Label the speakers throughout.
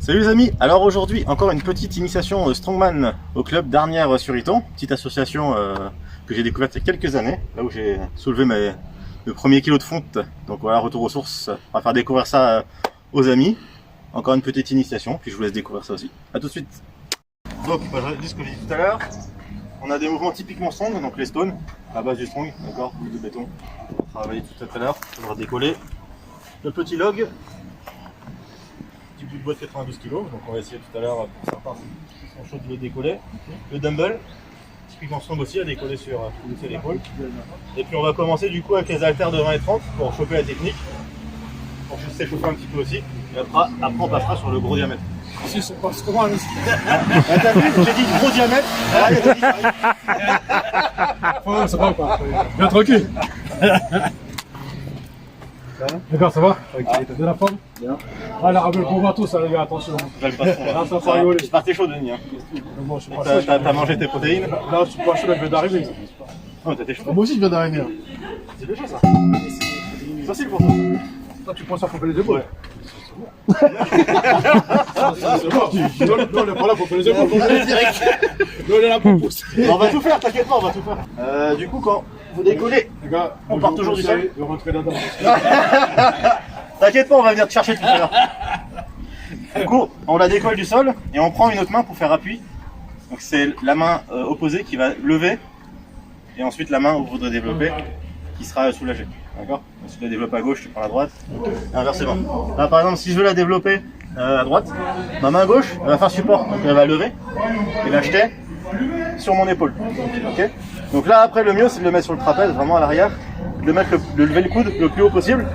Speaker 1: Salut les amis, alors aujourd'hui encore une petite initiation Strongman au club d'Arnières-sur-Iton, petite association que j'ai découverte il y a quelques années, là où j'ai soulevé le premier kilo de fonte, donc voilà, retour aux sources, on va faire découvrir ça aux amis, encore une petite initiation, puis je vous laisse découvrir ça aussi. A tout de suite. Donc, je dis ce que j'ai dit tout à l'heure, on a des mouvements typiquement strong, donc les stones, à base du strong, d'accord, boule de béton, on va travailler tout à l'heure, on va décoller le petit log. Petit bout de bois de 92 kg, donc on va essayer tout à l'heure pour certains qui sont chauds de le décoller. Le dumbbell, typiquement strong aussi, à décoller sur l'épaule. Et puis on va commencer du coup avec les haltères de 20 et 30 pour choper la technique, pour juste s'échauffer un petit peu aussi. Et après on passera sur le gros diamètre.
Speaker 2: Si, c'est pas comment là.
Speaker 1: T'as vu, j'ai dit gros diamètre.
Speaker 2: Ouais, ça va ou pas? Bien tranquille. D'accord, ça va? T'as bien la forme? Bien. Ah, la rappelle pour bateau, ça les gars, attention.
Speaker 1: J'aime pas trop. Ça rigoler. J'espère que t'es chaud, Denis.
Speaker 2: Bon, je suis pas chaud.
Speaker 1: T'as mangé tes protéines?
Speaker 2: Là, je suis pas chaud, là, je viens d'arriver.
Speaker 1: Oh, t'étais chaud.
Speaker 2: Moi aussi, je viens d'arriver.
Speaker 1: C'est déjà ça. C'est facile pour toi.
Speaker 2: Toi, tu penses à couper les épaules?
Speaker 1: Ouais.
Speaker 2: C'est bon. Non, on est pas là pour faire les épaules. Nous, on est là pour pousser.
Speaker 1: On va tout faire, t'inquiète pas, on va tout faire. Du coup, quand vous décollez,
Speaker 2: Les gars,
Speaker 1: on part toujours du sol.
Speaker 2: Je vais rentrer là-dedans.
Speaker 1: T'inquiète pas, on va venir te chercher tout à l'heure. Du coup, on la décolle du sol et on prend une autre main pour faire appui. Donc c'est la main opposée qui va lever et ensuite la main où vous voudrez développer qui sera soulagée. D'accord? Si tu la développes à gauche, tu prends la droite. Et inversement. Là par exemple, si je veux la développer à droite, ma main gauche elle va faire support. Donc elle va lever et la jeter sur mon épaule. Okay, donc là après le mieux c'est de le mettre sur le trapèze, vraiment à l'arrière, de lever le coude le plus haut possible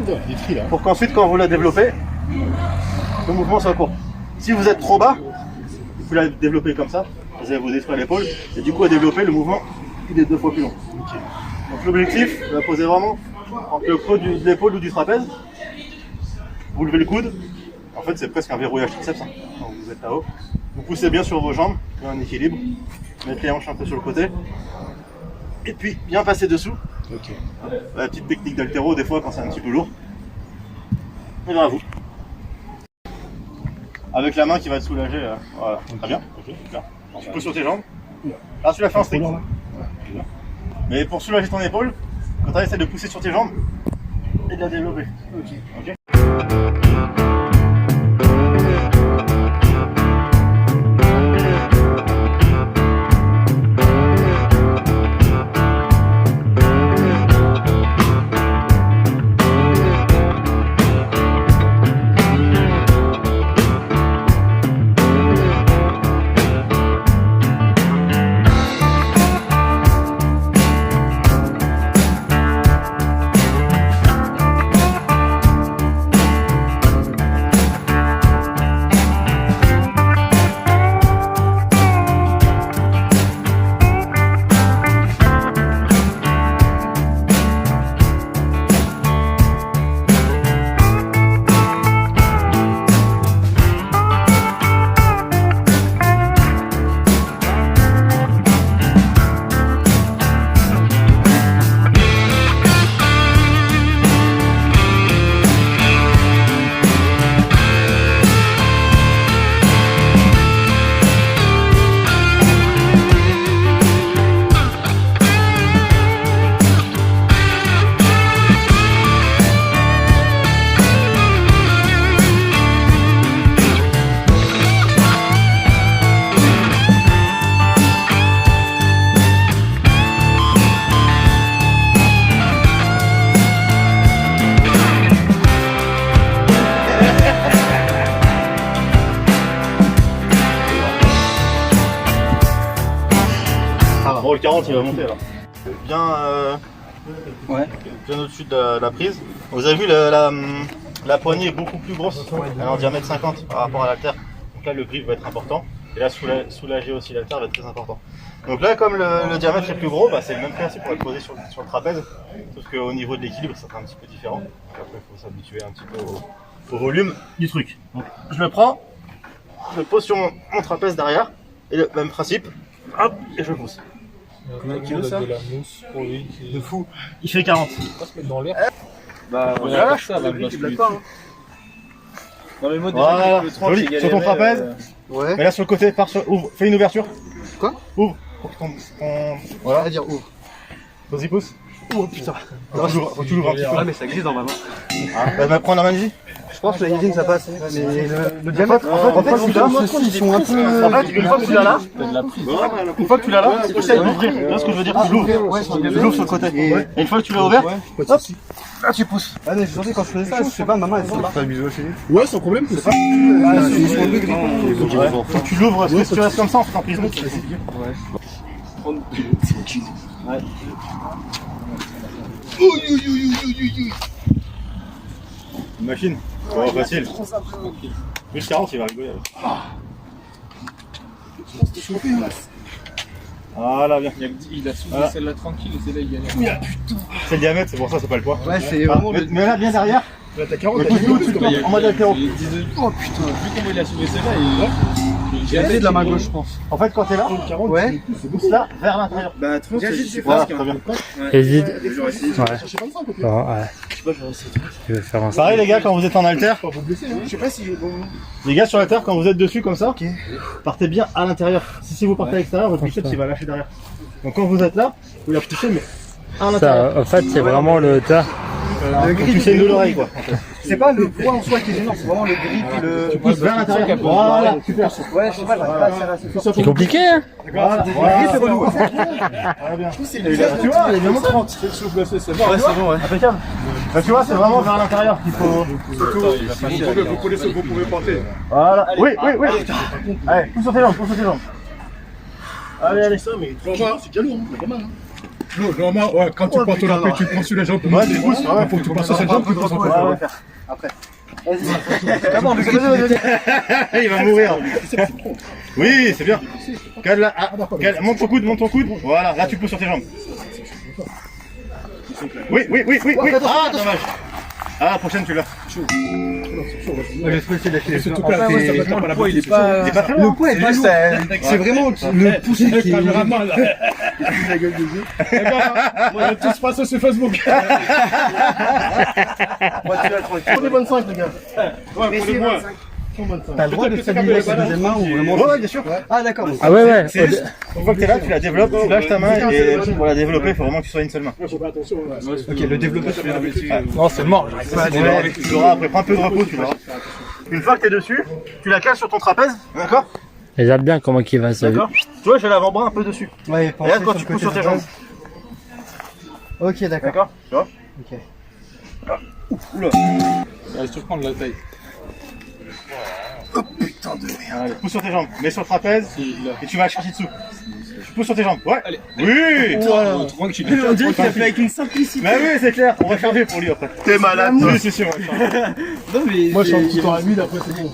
Speaker 1: pour qu'ensuite quand vous la développez, le mouvement soit court. Si vous êtes trop bas, vous la développez comme ça, vous allez vous détruire l'épaule et du coup à développer le mouvement il est 2 fois plus long. Donc l'objectif, c'est de la poser vraiment entre le creux de l'épaule ou du trapèze, vous levez le coude, en fait c'est presque un verrouillage triceps hein, quand vous êtes là-haut. Vous poussez bien sur vos jambes, pour un équilibre, mettez les hanches un peu sur le côté, et puis bien passer dessous. Okay. La petite technique d'haltéro des fois quand c'est un petit peu lourd. Et bien à vous. Avec la main qui va te soulager, voilà, okay. Très bien. Okay, super. Tu pousses sur tes jambes. Là tu l'as fait en strict. Mais pour soulager ton épaule, quand tu essaies de pousser sur tes jambes et de la développer. Okay. Bon, le 40 il va monter là. Bien au-dessus de la prise. Vous avez vu la poignée est beaucoup plus grosse, elle est en diamètre 50 par rapport à l'haltère. Donc là le grip va être important. Et là soulager aussi l'haltère va être très important. Donc là comme le diamètre est plus gros, bah, c'est le même principe pour être posé sur le trapèze. Sauf qu'au niveau de l'équilibre ça sera un petit peu différent. Donc après il faut s'habituer un petit peu au volume du truc. Donc je le prends, je le pose sur mon trapèze derrière. Et le même principe, hop, et je pousse.
Speaker 2: Combien de kilos ça? De la mousse pour lui
Speaker 1: de fou. Il fait 40.
Speaker 2: On va se mettre dans l'air.
Speaker 1: Bah
Speaker 2: voilà, ça va me
Speaker 1: pas, hein.
Speaker 3: Non mais moi
Speaker 1: Voilà,
Speaker 3: le 30,
Speaker 1: joli, sur ton trapèze.
Speaker 4: Ouais.
Speaker 1: Mais là sur le côté, ouvre, fais une ouverture.
Speaker 4: Quoi?
Speaker 1: Ouvre. Pour que voilà.
Speaker 4: C'est-à-dire ouvre.
Speaker 1: Vas-y, pousse.
Speaker 4: Oh putain.
Speaker 1: Faut que tu l'ouvres un petit peu.
Speaker 4: Ouais, mais ça glisse dans ma main.
Speaker 1: Bah, prends la main ici.
Speaker 4: Je pense que la idée que ça passe. Mais le diamètre, en fait, celui-là, ils sont un peu.
Speaker 1: En fait, une fois que tu l'as là, tu l'as là, essaye d'ouvrir. Tu vois ce que je veux dire? Tu l'ouvres. Tu l'ouvres sur le côté. Et une fois que tu l'as ouvert, hop, là tu pousses.
Speaker 4: Ah, mais je pensais quand je faisais ça, je sais pas, maman elle s'en va.
Speaker 2: Ouais, sans problème, c'est ça.
Speaker 1: Faut que tu l'ouvres, parce que si tu restes comme ça, on fait emprisonner. Ouais. Une machine. Oh, facile. Plus 40, il va rigoler. Voilà, bien.
Speaker 3: Il a soulevé celle-là tranquille et celle-là il galère.
Speaker 1: C'est le diamètre, c'est pour ça, c'est pas le poids.
Speaker 4: Ouais, c'est vraiment.
Speaker 1: Mais là, bien derrière.
Speaker 2: Là, t'as 40,
Speaker 1: En mode apéro.
Speaker 4: Oh putain.
Speaker 3: Vu comment il a soulevé celle-là,
Speaker 4: J'ai essayé de la main gauche, je pense.
Speaker 1: En fait, quand t'es là,
Speaker 4: Ouais.
Speaker 1: pousse là vers l'intérieur.
Speaker 3: Bah, 30,
Speaker 1: Voilà, très bien.
Speaker 5: Hésite.
Speaker 3: J'aurais essayé.
Speaker 5: Ouais. Ouais. Tu veux faire un
Speaker 1: Pareil, les gars, quand vous êtes en haltère,
Speaker 2: Je sais pas si.
Speaker 1: les gars sur la terre, quand vous êtes dessus comme ça, partez bien à l'intérieur. Si vous partez à l'extérieur, votre biceps il va lâcher derrière. Donc quand vous êtes là, vous la poussez, mais à l'intérieur.
Speaker 5: Ça, en fait, c'est vraiment le tas.
Speaker 4: Le
Speaker 1: Tu saignes de l'oreille, quoi.
Speaker 4: C'est pas le poids en soi qui est gênant, c'est vraiment le grip,
Speaker 1: Tu pousses vers l'intérieur. Voilà, super.
Speaker 4: Ouais, je sais pas, j'arrive pas à serrer assez.
Speaker 5: C'est compliqué, hein?
Speaker 1: Voilà, c'est relou. Voilà, bien. Tu vois, elle est vraiment 30.
Speaker 4: C'est bon, ouais.
Speaker 1: Impeccable. Bah, tu vois, c'est vraiment vers l'intérieur qu'il faut.
Speaker 2: Vous pouvez porter.
Speaker 1: Voilà. Oui. Allez, pousse sur tes jambes, Allez.
Speaker 2: Franchement, c'est déjà lourd, c'est pas mal. Normalement, ouais, quand tu portes la paix, tu prends sur les jambes.
Speaker 1: Ouais, tu pousses.
Speaker 2: Il faut que tu passes sur cette jambe, tu passes sur
Speaker 1: Ouais, on va faire. Après. Vas-y. Il va mourir. Oui, c'est bien. Cale là. Monte ton coude. Voilà, là tu pousses sur tes jambes. Oui. Ah, dommage. Ah, la prochaine tu l'as.
Speaker 4: J'ai trouvé essayer d'acheter les
Speaker 2: Surtout que là,
Speaker 3: le poids il est pas.
Speaker 4: Le poids est pas lourd. C'est vraiment le poussé qui est.
Speaker 2: caméraman là. La gueule des yeux. Les gars, on va tous passer sur Facebook.
Speaker 1: Prenez 25 les gars.
Speaker 2: Ouais, pour le moins.
Speaker 4: T'as le droit de stabiliser avec la deuxième main ou vraiment.
Speaker 1: Ouais, bien sûr.
Speaker 4: Ah, d'accord.
Speaker 5: Ah ouais.
Speaker 1: C'est juste, une fois que t'es là, tu la développes, tu lâches ta main et pour la développer, il faut vraiment que tu sois une seule main.
Speaker 2: Faut faire attention.
Speaker 4: Ok, le développeur,
Speaker 5: Non, c'est mort.
Speaker 1: Tu l'auras après, prends un peu de repos, tu verras. Une fois que t'es dessus, tu la cales sur ton trapèze, d'accord?
Speaker 5: Regarde bien comment il va se.
Speaker 1: D'accord. Tu vois, j'ai l'avant-bras un peu dessus.
Speaker 4: Ouais,
Speaker 1: Et là, quand tu pousses sur tes jambes.
Speaker 4: Ok, d'accord.
Speaker 1: D'accord? Tu vois?
Speaker 4: Ok.
Speaker 3: Allez, surprendre la taille.
Speaker 1: Allez, pousse sur tes jambes, mets sur le trapèze et tu vas chercher dessous. Tu pousses sur tes jambes, ouais.
Speaker 3: Allez.
Speaker 1: Oui.
Speaker 3: Tranquille.
Speaker 4: On dirait qu'il a fait avec une simplicité.
Speaker 1: Bah oui, c'est clair, on va charger pour lui après. T'es malade. Oui, c'est sûr.
Speaker 4: Non, mais.
Speaker 2: Moi, je suis en petit temps à 1000, après c'est bon.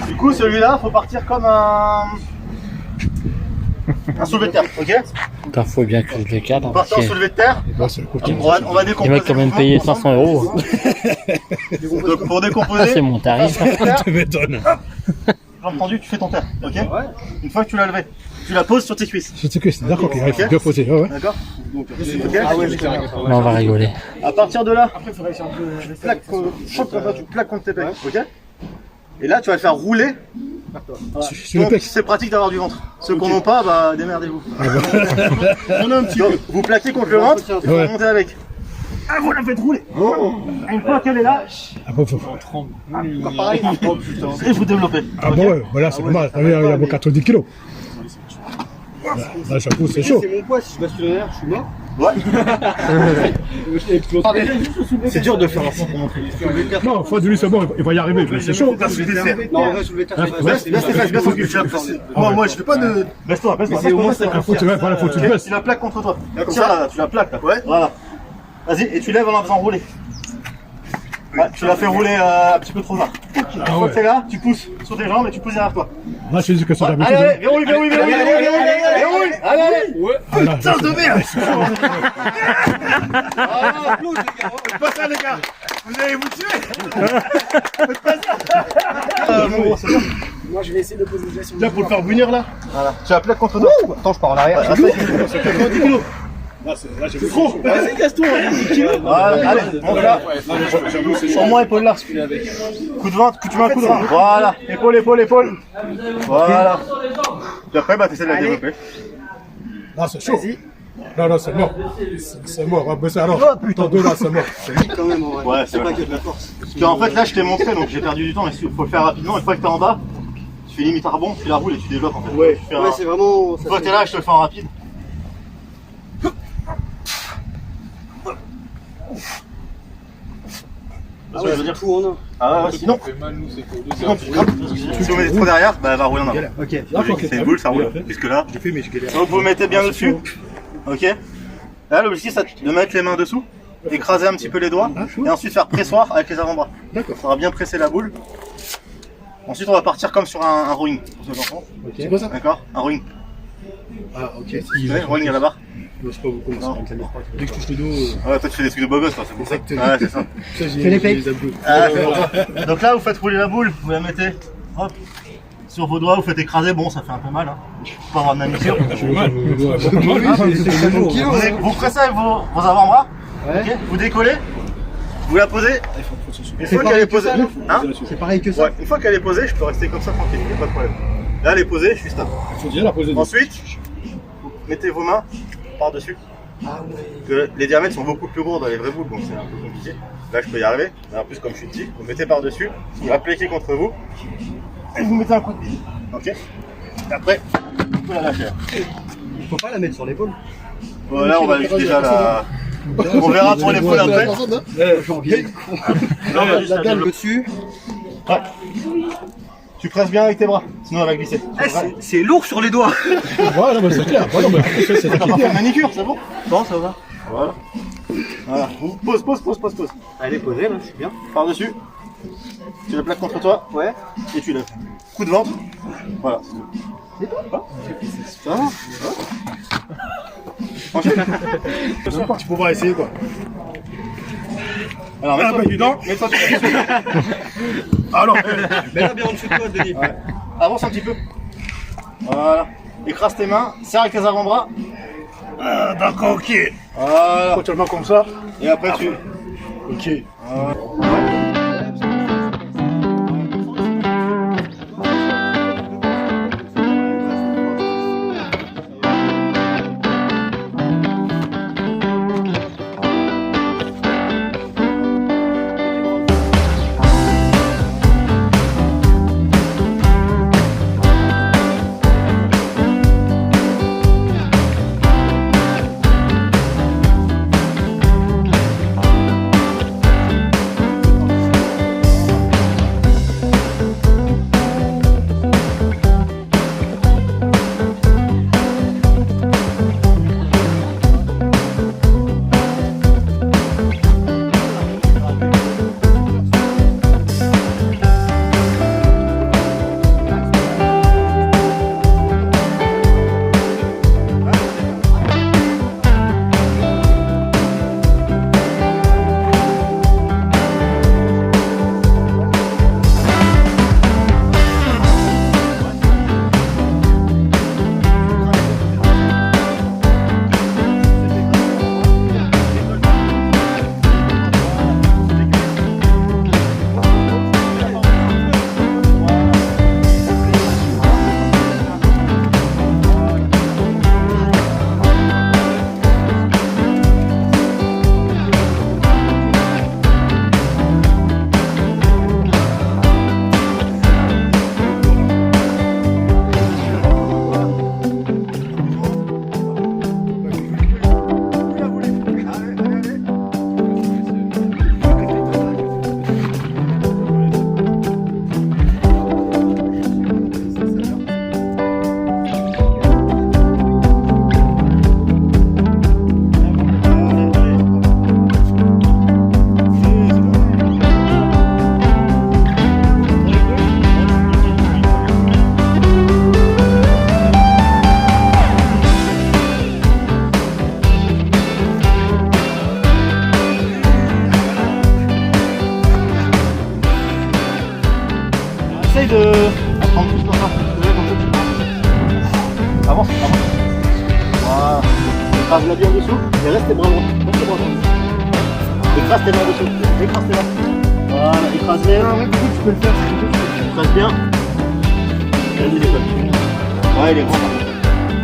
Speaker 1: Du coup, celui-là, faut partir comme un soulevé de terre, ok?
Speaker 5: Putain, faut bien que je le cadre.
Speaker 1: On part en soulevé de terre,
Speaker 2: Là, c'est le côté.
Speaker 1: on va
Speaker 5: Il
Speaker 1: décomposer.
Speaker 5: m'a quand même payé 500 €.
Speaker 1: Donc pour
Speaker 5: Ah,
Speaker 1: décomposer,
Speaker 5: c'est mon tarif.
Speaker 2: Tu m'étonnes.
Speaker 1: jambe tendue, tu fais ton terre, ok? Une fois que tu l'as levé, tu la poses sur tes cuisses,
Speaker 2: Je sais que c'est d'accord, il faut bien poser. Ouais.
Speaker 1: d'accord? Ok?
Speaker 5: Là, on va rigoler.
Speaker 1: À partir de là, tu plaques contre tes pecs, ok? Et là, tu vas le faire rouler. Voilà. Donc, c'est pratique d'avoir du ventre. Ceux qui n'en ont pas, bah démerdez-vous. On a un petit peu. Vous plaquez contre le ventre et vous remontez avec. Ah, vous la faites rouler. Une fois qu'elle est là,
Speaker 5: Ah bon, faut...
Speaker 1: pareil, et vous développez.
Speaker 5: Ah bon, ouais, voilà, c'est normal. Il y a 90 kilos. Là, j'avoue, c'est chaud.
Speaker 4: C'est mon poids, si je bascule en l'air, je suis mort.
Speaker 1: Ouais. C'est dur de faire un fond pour montrer.
Speaker 5: Non, faut de lui, c'est bon, il va y arriver. Mais c'est chaud.
Speaker 4: Non, on va soulever ta
Speaker 1: Baisse tes fesses, baisse ton cul. Moi, je fais pas de. Baisse-toi, baisse-toi.
Speaker 4: C'est au moins ça.
Speaker 5: Faut que tu te baisses.
Speaker 1: Tu la plaques contre toi. Tiens là, tu la plaques là. Ouais. Voilà. Vas-y, et tu lèves en la faisant rouler. Ouais, tu la fais rouler un petit peu trop tard. Une fois que t'es là, tu pousses sur tes jambes et tu pousses derrière toi.
Speaker 5: Là, je te dis que c'est
Speaker 1: Allez,
Speaker 5: d'habitude.
Speaker 1: allez, verrouille. Putain de merde. Faites pas ça les gars. Vous allez vous tuer. Faites pas ça.
Speaker 4: Moi, je vais essayer de poser des
Speaker 1: Là, pour le faire venir là. Voilà. Tu la plaques contre toi.
Speaker 4: Attends, je pars en arrière.
Speaker 1: C'est 90 kilos. C'est trop. Vas-y, casse-toi. Allez, monte là. Sur moi, épaule là. Coup de ventre, tu mets un coup de ventre. Voilà. Épaule. Voilà. Puis après, bah, t'essaies de la développer.
Speaker 5: Là, c'est chaud. Non, c'est mort. C'est mort, on va bosser alors. Putain, deux là, c'est mort.
Speaker 4: quand même, en vrai.
Speaker 1: Ouais, c'est
Speaker 4: pas
Speaker 1: vrai.
Speaker 4: que de la force.
Speaker 1: Parce qu'en fait, là, je t'ai montré, donc j'ai perdu du temps, mais il faut le faire rapidement. Une fois que t'es en bas, tu fais limite un rebond, tu la roules et tu développes en fait.
Speaker 4: Ouais,
Speaker 1: Tu fais
Speaker 4: ouais, c'est vraiment.
Speaker 1: Une fois que t'es là, je te le fais en rapide.
Speaker 4: Ah ouais,
Speaker 1: je veux dire.
Speaker 4: tout en un.
Speaker 1: Ah ouais, sinon,
Speaker 3: fait mal, nous, c'est que
Speaker 1: sinon tu si vous mettez trop derrière, bah elle va rouler en avant.
Speaker 4: Ok.
Speaker 1: C'est une boule, ça roule. Puisque là, donc vous mettez bien dessus. Ok. Là, l'objectif, c'est de mettre les mains dessous, écraser un petit peu les doigts, et ensuite faire pressoir avec les avant-bras. D'accord. Ça va bien presser la boule. Ensuite, on va partir comme sur un rowing. Pour ceux qui en font.
Speaker 2: C'est quoi ça?
Speaker 1: D'accord. Un rowing.
Speaker 2: Ah, ok.
Speaker 1: Vous savez, rowing à la barre.
Speaker 2: C'est pas beaucoup,
Speaker 1: Non.
Speaker 2: dès que je touche le dos,
Speaker 1: Ouais, toi tu fais des trucs de beau gosse, toi, c'est pour ça.
Speaker 2: Exactement.
Speaker 1: Ouais, c'est ça.
Speaker 2: ça, j'ai
Speaker 4: Fais les pecs.
Speaker 2: les abdos.
Speaker 1: Ah, c'est pour ça. Donc là, vous faites rouler la boule, vous la mettez, hop, sur vos doigts, vous faites écraser. Bon, ça fait un peu mal, hein. Faut pas avoir de manucure. Vous pressez avec vos avant-bras, ok, vous décollez, vous la posez. Une fois qu'elle est posée, hein,
Speaker 4: C'est pareil que ça.
Speaker 1: ouais, une fois qu'elle est posée, je peux rester comme ça tranquille, y a pas de problème. Là, elle est posée, je suis stable.
Speaker 3: Faut déjà la poser.
Speaker 1: Ensuite, vous mettez vos mains par-dessus. Que les diamètres sont beaucoup plus gros dans les vraies boules, donc c'est un peu compliqué. Là, je peux y arriver, mais en plus, comme je suis petit, vous mettez par-dessus, vous l'appliquez contre vous, et vous mettez un coup de pied. Ok. Et après, vous la lâchez.
Speaker 4: Faut pas la mettre sur l'épaule.
Speaker 1: Voilà, on va juste déjà la. On verra pour l'épaule après.
Speaker 4: J'en viens.
Speaker 1: Non, on va juste
Speaker 4: La
Speaker 1: la
Speaker 4: dalle
Speaker 1: développer.
Speaker 4: dessus.
Speaker 1: Ouais. Tu presses bien avec tes bras, sinon elle va glisser.
Speaker 4: C'est lourd sur les doigts.
Speaker 5: Ouais, non, mais c'est clair. Ouais, non, mais c'est
Speaker 1: T'as pas fait de manicure, c'est bon?
Speaker 4: Bon, ça va.
Speaker 1: Voilà. Voilà. Pose.
Speaker 4: Elle est posée là, c'est bien.
Speaker 1: Par-dessus. Tu la plaques contre toi.
Speaker 4: Ouais.
Speaker 1: Et tu lèves. Coup de ventre. Voilà. C'est tout. Ça va. Enchaîne.
Speaker 2: Tu pourras essayer quoi.
Speaker 1: Alors, mets-toi dedans. Mets-toi dessus.
Speaker 2: Alors,
Speaker 4: Mets-la bien en dessous de toi, Denis.
Speaker 1: Ouais. Avance un petit peu. Voilà. Écrase tes mains. Serre avec tes avant-bras.
Speaker 2: d'accord, ok.
Speaker 1: Voilà.
Speaker 2: Quand tu le mets comme ça,
Speaker 1: Et après, tu.
Speaker 2: ok.
Speaker 1: essaye de prendre plus comme ça. Avance, avance. Voilà. Écrase la bien en dessous et reste tes bras droits. Reste tes bras droits. Écrase tes mains dessous. Écrase tes mains. Voilà, écrase-les.
Speaker 4: Ah ouais, du coup, tu peux le faire.
Speaker 1: Écrase bien. Vas-y, décolle. Ouais, il est grand.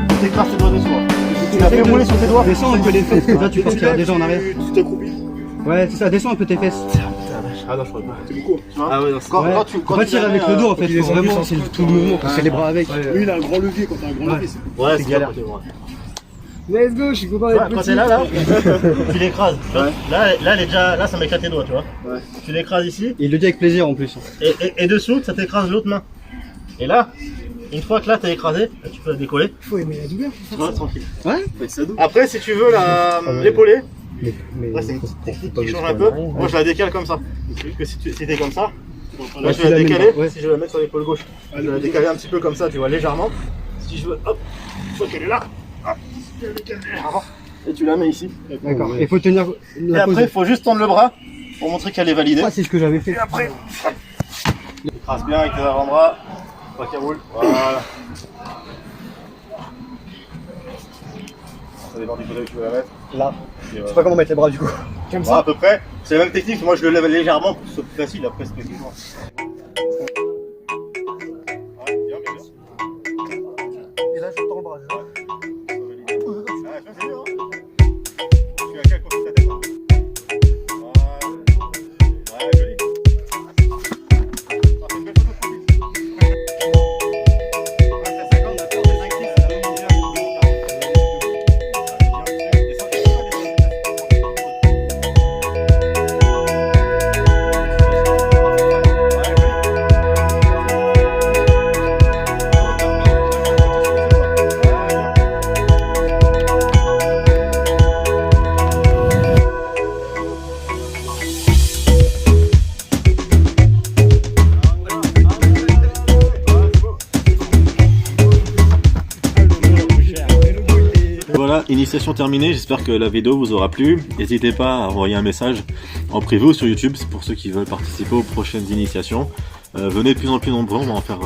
Speaker 1: Faut t'écrases tes doigts dessous. Hein. Tu l'as fait rouler sur tes doigts.
Speaker 4: Descends un peu les fesses, comme ça tu penses qu'il y a déjà en arrière.
Speaker 5: Tu t'accroupis.
Speaker 4: Ouais, c'est ça, descends un peu tes fesses.
Speaker 5: Ah non, je crois pas. C'est beaucoup.
Speaker 1: Tu vois
Speaker 3: Ah ouais, non,
Speaker 1: quand,
Speaker 4: Ouais.
Speaker 1: quand tu
Speaker 4: Faut pas tirer avec le dos en fait,
Speaker 5: il est
Speaker 4: faut vraiment,
Speaker 5: ambigus,
Speaker 4: c'est tout le mouvement, c'est les bras avec.
Speaker 5: Lui, il a un grand levier quand t'as un grand levier.
Speaker 1: Ouais, c'est
Speaker 4: galère.
Speaker 1: galère.
Speaker 4: Let's go, je suis content
Speaker 1: Ouais, quand t'es là, tu l'écrases. Tu vois. Là, elle est déjà. Là, ça m'éclate tes doigts, tu vois.
Speaker 3: Ouais.
Speaker 1: Tu l'écrases ici.
Speaker 4: Il le dit avec plaisir en plus.
Speaker 1: Et dessous, ça t'écrase l'autre main. Et là, une fois que là t'as écrasé, là, tu peux la décoller.
Speaker 4: Faut aimer la douleur.
Speaker 1: Tu vois, tranquille.
Speaker 4: Ouais.
Speaker 1: Après, si tu veux l'épauler,
Speaker 4: Mais
Speaker 1: là c'est une technique qui change un peu. Moi, je la décale comme ça. Parce que si t'es comme ça, là je vais la décaler. Si je veux la mettre sur l'épaule gauche, je vais la décaler un petit peu comme ça, tu vois, légèrement. Si je veux, hop, une fois qu'elle est là, hop, je la décale légèrement. Et tu la mets ici.
Speaker 4: D'accord. Il faut tenir
Speaker 1: Et
Speaker 4: la pose.
Speaker 1: après, il faut juste tendre le bras pour montrer qu'elle est validée.
Speaker 4: Ah, c'est ce que j'avais fait.
Speaker 1: Et après, écrase bien avec tes avant-bras, pas qu'elle roule. Voilà. Ça dépend du côté où tu veux la mettre.
Speaker 4: Là.
Speaker 1: Et
Speaker 4: Je sais
Speaker 1: voilà.
Speaker 4: pas comment mettre les bras du coup. Comme
Speaker 1: Bon, à peu près. C'est la même technique, moi je le lève légèrement pour que ce soit plus facile après c'est techniquement. Ouais, bien, bien, bien.
Speaker 4: Et là, je tends le bras.
Speaker 1: Ah, c'est mieux, hein. Tu as qu'à côté de ta tête. Voilà. Ouais, joli. Ah, c'est une belle photo, tranquille. Ouais, c'est 50, d'accord, c'est 5 c'est la même misère. Voilà, initiation terminée, j'espère que la vidéo vous aura plu. N'hésitez pas à envoyer un message en privé ou sur YouTube, c'est pour ceux qui veulent participer aux prochaines initiations. Venez de plus en plus nombreux, on va en faire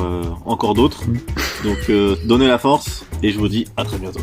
Speaker 1: encore d'autres. Donc donnez la force et je vous dis à très bientôt.